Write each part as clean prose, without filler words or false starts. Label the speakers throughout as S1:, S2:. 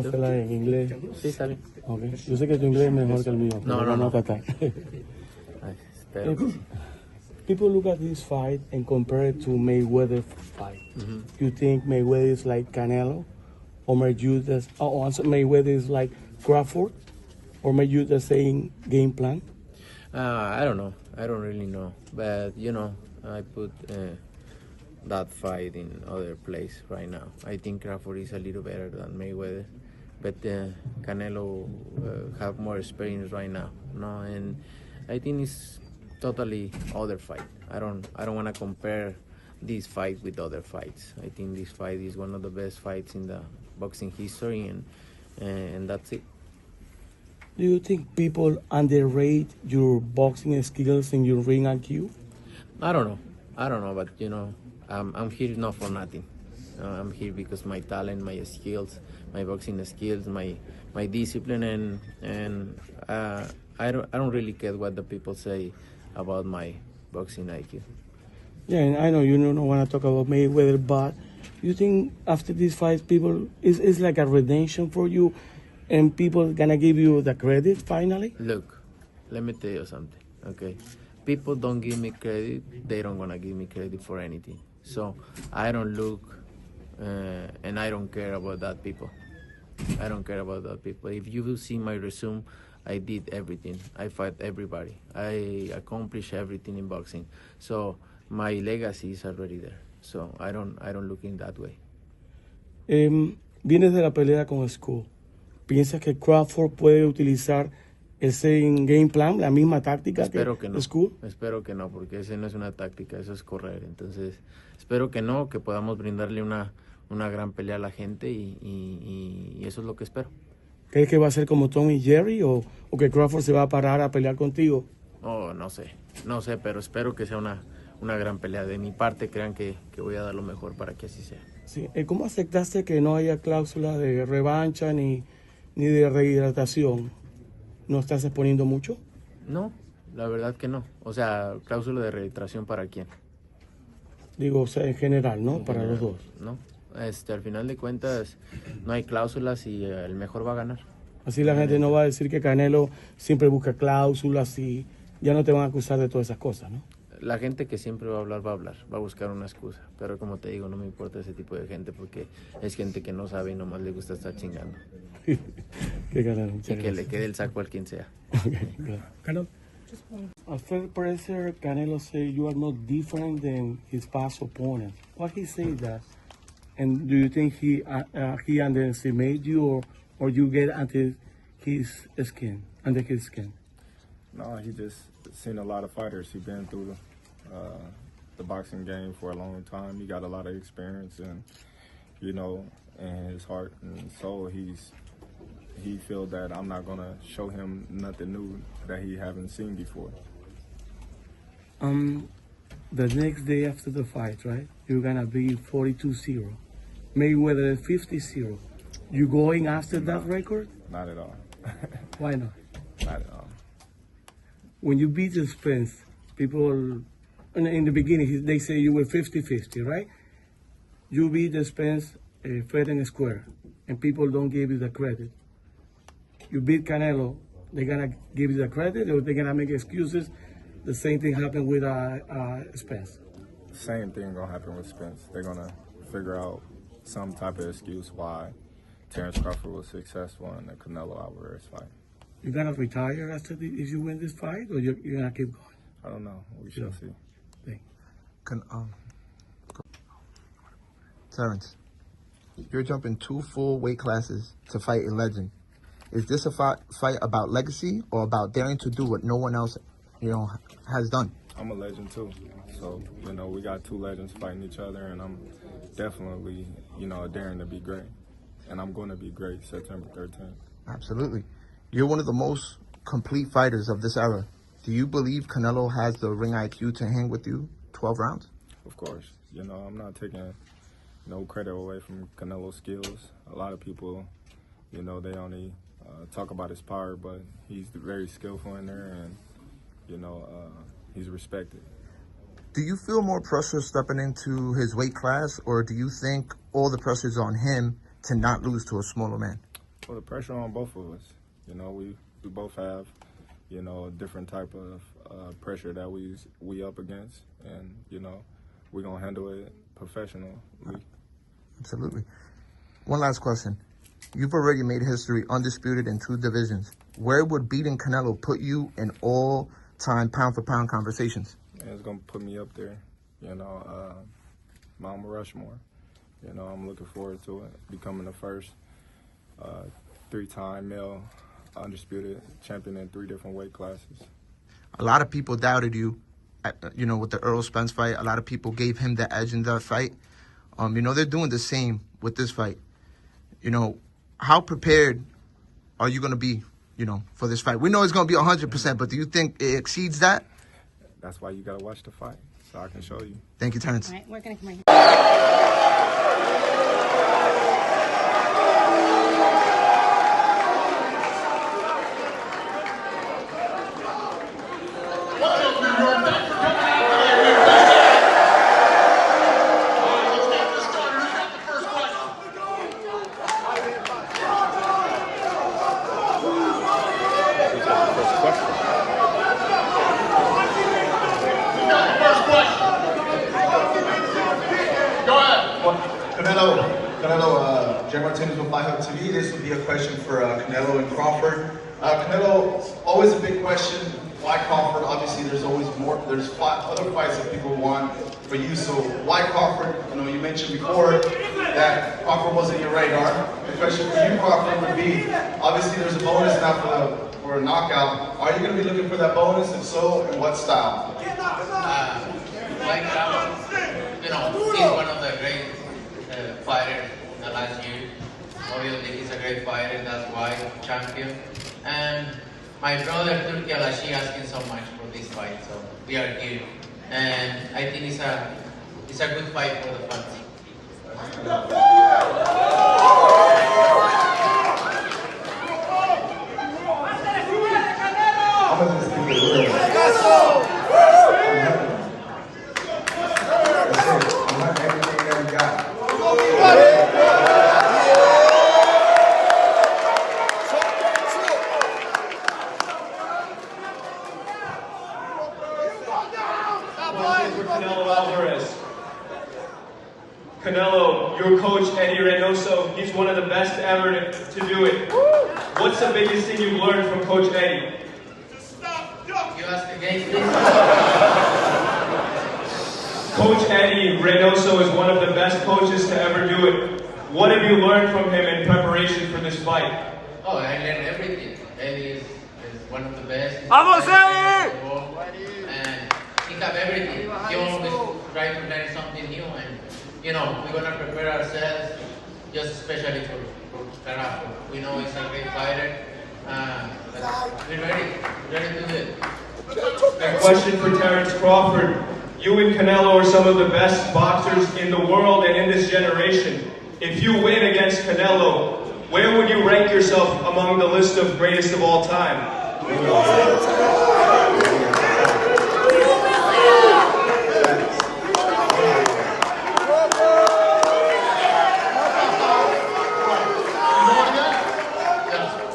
S1: podemos hacerla en inglés.
S2: Sí, está bien.
S1: Okay. Yo sé que tu inglés es mejor que el mío.
S2: No,
S1: pero
S2: no.
S1: vamos a tratar.
S2: Ay, espero que sí.
S1: People look at this fight and compare it to Mayweather fight. You think Mayweather is like Canelo, or Mayweather is like Crawford, or Mayweather the same game plan?
S2: I don't know. I don't really know. But, I put that fight in other place right now. I think Crawford is a little better than Mayweather. But Canelo have more experience right now. No, and I think it's totally other fight. I don't want to compare this fight with other fights. I think this fight is one of the best fights in the boxing history, and that's it.
S1: Do you think people underrate your boxing skills and your ring IQ?
S2: I don't know, but I'm here not for nothing. I'm here because my talent, my skills, my boxing skills, my discipline, and I don't really care what the people say about my boxing IQ.
S1: Yeah, and I know you don't want to talk about Mayweather, but you think after this fight, people it's like a redemption for you, and people gonna give you the credit finally?
S2: Look, let me tell you something, okay? People don't give me credit; they don't gonna give me credit for anything. So I don't look, and I don't care about that people. I don't care about that people. If you see my resume, I did everything. I fight everybody. I accomplished everything in boxing. So my legacy is already there. So I don't look in that way.
S1: Vienes de la pelea con School. ¿Piensas que Crawford puede utilizar ese game plan, la misma táctica
S2: Espero que no.
S1: School?
S2: Espero que no, porque ese no es una táctica, eso es correr. Entonces, espero que no, que podamos brindarle una gran pelea a la gente y eso es lo que espero.
S1: ¿Crees que va a ser como Tom y Jerry o que Crawford se va a parar a pelear contigo?
S2: Oh, no sé, pero espero que sea una gran pelea. De mi parte, crean que voy a dar lo mejor para que así sea.
S1: Sí. ¿Cómo aceptaste que no haya cláusula de revancha ni de rehidratación? ¿No estás exponiendo mucho?
S2: No, la verdad que no. O sea, cláusula de rehidratación ¿para quién?
S1: Digo, o sea, en general, ¿no? Para los dos.
S2: No, al final de cuentas no hay cláusulas y el mejor va a ganar.
S1: Así la gente no va a decir que Canelo siempre busca cláusulas y ya no te van a acusar de todas esas cosas, ¿no?
S2: La gente que siempre va a hablar, va a buscar una excusa. Pero como te digo, no me importa ese tipo de gente porque es gente que no sabe y nomás le gusta estar chingando.
S1: Qué Canelo, muchas
S2: Y que
S1: gracias.
S2: le quede el saco al quien sea.
S1: Okay, claro. Canelo, after presser, Canelo say you are not different than his past opponent. Why he say that? And do you think he underestimated you or you get under his skin?
S3: No, he just seen a lot of fighters. He's been through the boxing game for a long time. He got a lot of experience, and in his heart and soul, he feels that I'm not gonna show him nothing new that he haven't seen before.
S1: The next day after the fight, right? You're gonna be 42-0. Mayweather 50-0. You going after that record?
S3: Not at all.
S1: Why not?
S3: Not at all.
S1: When you beat Spence, people in the beginning they say you were 50-50, right? You beat Spence fair and square, and people don't give you the credit. You beat Canelo, they're gonna give you the credit, or they're gonna make excuses. The same thing happened with Spence.
S3: Same thing gonna happen with Spence. They're gonna figure out some type of excuse why Terence Crawford was successful in the Canelo Alvarez fight.
S1: You gonna retire after if you win this fight, or you're gonna keep going?
S3: I don't know. We shall see.
S1: Thank
S4: Terence, you're jumping 2 full weight classes to fight a legend. Is this a fight about legacy or about daring to do what no one else, has done?
S3: I'm a legend too. So, we got 2 legends fighting each other, and I'm definitely, daring to be great. And I'm going to be great September 13th.
S4: Absolutely. You're one of the most complete fighters of this era. Do you believe Canelo has the ring IQ to hang with you 12 rounds?
S3: Of course. I'm not taking no credit away from Canelo's skills. A lot of people, they only talk about his power, but he's very skillful in there, and, he's respected.
S4: Do you feel more pressure stepping into his weight class, or do you think all the pressure is on him to not lose to a smaller man?
S3: Well, the pressure on both of us. You know, we both have, you know, a different type of pressure that we up against, and you know, we're gonna handle it professionally.
S4: Absolutely. One last question. You've already made history, undisputed in 2 divisions. Where would beating Canelo put you in all-time pound-for-pound conversations?
S3: And it's gonna put me up there. You know, Mount Rushmore. You know, I'm looking forward to it. Becoming the first 3-time male undisputed champion in 3 different weight classes.
S4: A lot of people doubted you, you know, with the Earl Spence fight. A lot of people gave him the edge in that fight. You know, they're doing the same with this fight. You know, how prepared are you going to be, you know, for this fight? We know it's going to be 100%, but do you think it exceeds that?
S3: That's why you got to watch the fight, so I can show you.
S4: Thank you, Terence.
S5: All right, we're going to come right here.
S6: Canelo, Jay Martinez with Fly Hub TV. This will be a question for Canelo and Crawford. Canelo, always a big question. Why Crawford? Obviously, there's always more. There's other fights that people want for you. So why Crawford? You know, you mentioned before that Crawford wasn't your radar. The question for you, Crawford, would be: obviously, there's a bonus now for a knockout. Are you going to be looking for that bonus? If so, in what style?
S7: Like you know, he's one of the great fighters in the last year. Obviously, he's a great fighter, that's why champion. And my brother Turki Alalshikh asking so much for this fight, so we are here. And I think it's a good fight for the fans.
S6: I'm gonna just keep it real. I'm not everything that we got.
S8: For Canelo Alvarez. Canelo, your coach Eddie Reynoso, he's one of the best ever to do it. What's the biggest thing you've learned from Coach Eddie?
S7: You ask again, please.
S8: Coach Eddie Reynoso is one of the best coaches to ever do it. What have you learned from him in preparation for this fight?
S7: Oh, I learned everything. Eddie is one of the best. And he have everything. He always try to learn something new, and you know, we're gonna prepare ourselves just especially for Crawford. We know he's a great fighter, but we're ready to do it.
S8: A question for Terence Crawford. You and Canelo are some of the best boxers in the world and in this generation. If you win against Canelo, where would you rank yourself among the list of greatest of all time?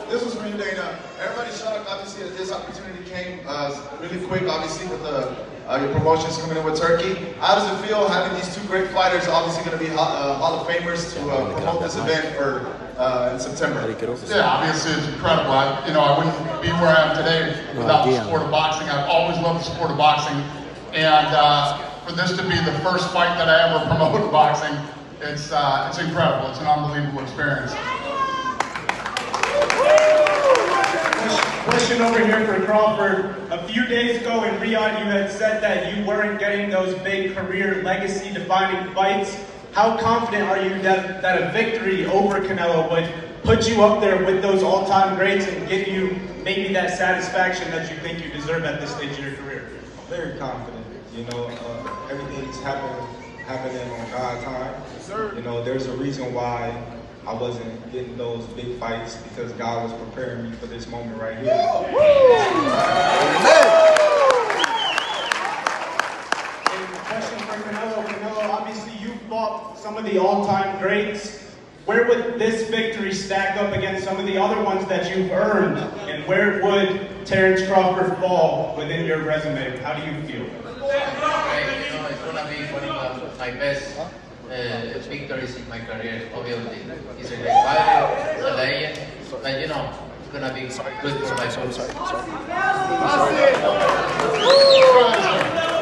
S6: This was really Dana. Everybody's shocked, obviously, that this opportunity came really quick, obviously, with your promotions coming in with Turkey. How does it feel having these 2 great fighters, obviously going to be Hall of Famers, to promote this event for in September?
S9: Yeah, obviously it's incredible. I wouldn't be where I am today without the sport of boxing. I've always loved the sport of boxing, and for this to be the first fight that I ever promoted boxing, it's incredible. It's an unbelievable experience.
S10: Question over here for Crawford. A few days ago in Riad, you had said that you weren't getting those big career legacy-defining fights. How confident are you that a victory over Canelo would put you up there with those all-time greats and give you maybe that satisfaction that you think you deserve at this stage of your career?
S3: Very confident. You know, everything's happening on God's time. You know, there's a reason why I wasn't getting those big fights, because God was preparing me for this moment right here.
S10: Question for Canelo. Canelo, obviously you fought some of the all-time greats. where would this victory stack up against some of the other ones that you've earned? And where would Terence Crawford fall within your resume? How do you feel?
S7: Right, you know, it's gonna be one of my best victories in my career. Obviously, he's a great fighter, he's a legend, but you know, it's gonna be good for my books.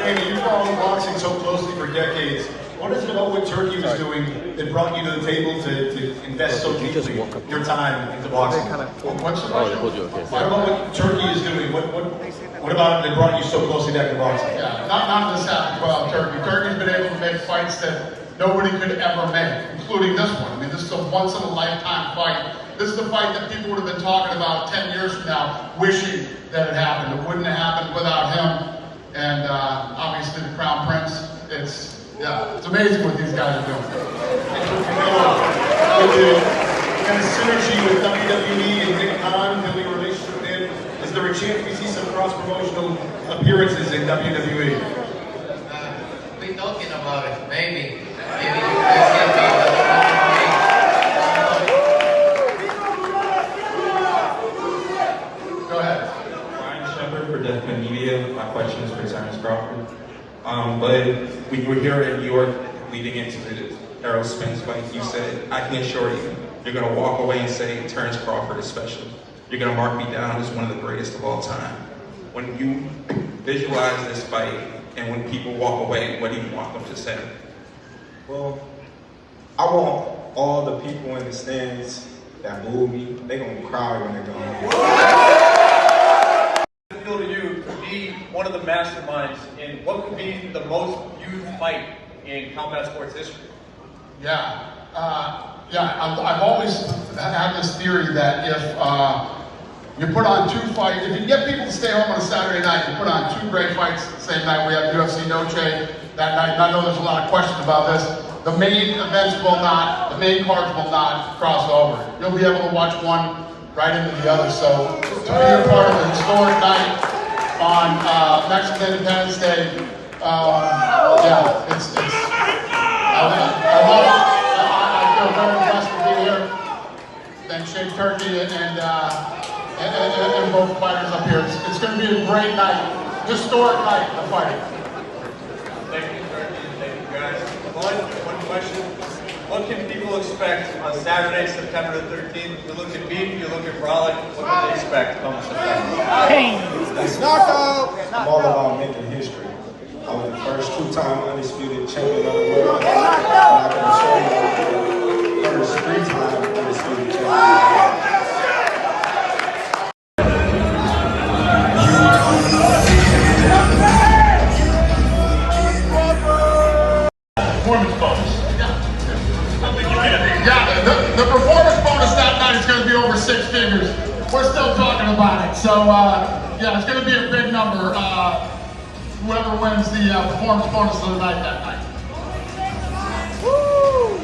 S11: Danny, you followed boxing so closely for decades. What is it about what Turki was doing that brought you to the table to invest so deeply your time into boxing?
S9: What's the question?
S11: What about what Turki is doing? What about it that brought you so closely back to boxing?
S9: Yeah, none of this happened about Turki. Turki's been able to make fights that nobody could ever make, including this one. I mean, this is a once-in-a-lifetime fight. This is the fight that people would have been talking about 10 years from now, wishing that it happened. It wouldn't have happened without him. And obviously the Crown Prince. It's amazing what these guys are doing.
S11: With the kind of synergy with WWE and Nick Khan, building a relationship with him, is there a chance we see some cross-promotional appearances in WWE?
S7: We're talking about it, maybe you guys can be
S9: Go ahead.
S12: Ryan Shepard for Deathman Media. My question is for Terence Crawford. But when you were here in New York leading into the Errol Spence fight, you said, I can assure you, you're going to walk away and say, Terence Crawford is special. You're going to mark me down as one of the greatest of all time. When you visualize this fight and when people walk away, what do you want them to say?
S3: Well, I want all the people in the stands that boo me, they're going to cry when they go home.
S13: To you to be one of the masterminds in what could be the most viewed fight in combat sports history?
S9: I've always had this theory that if you put on two fights, if you get people to stay home on a Saturday night, you put on two great fights the same night. We have UFC Noche that night, and I know there's a lot of questions about this. The main events will not, the main cards will not cross over. You'll be able to watch one right into the other. So to be a part of the historic night on Mexican Independence Day, I feel very blessed to be here. Thank Sheikh Turki and both fighters up here. It's going to be a great night, historic night of fighting.
S13: Thank you, Turki. Thank you, guys. One question. What can people expect on Saturday, September the 13th? You're looking beef, you're looking brolic. What can they expect come September?
S3: Knockout! I'm all about making history. I was the first two-time undisputed champion of the world. And I can assure you, the first three-time undisputed champion of the world.
S9: Performance bonus. The performance bonus that night is going to be over 6 figures. We're still talking about it. So, it's going to be a big number. Whoever wins the performance bonus of the night that night. Woo!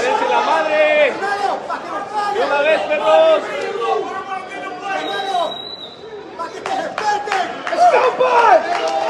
S14: ¡Dense la madre! ¡De una vez, perros! ¡Estampa!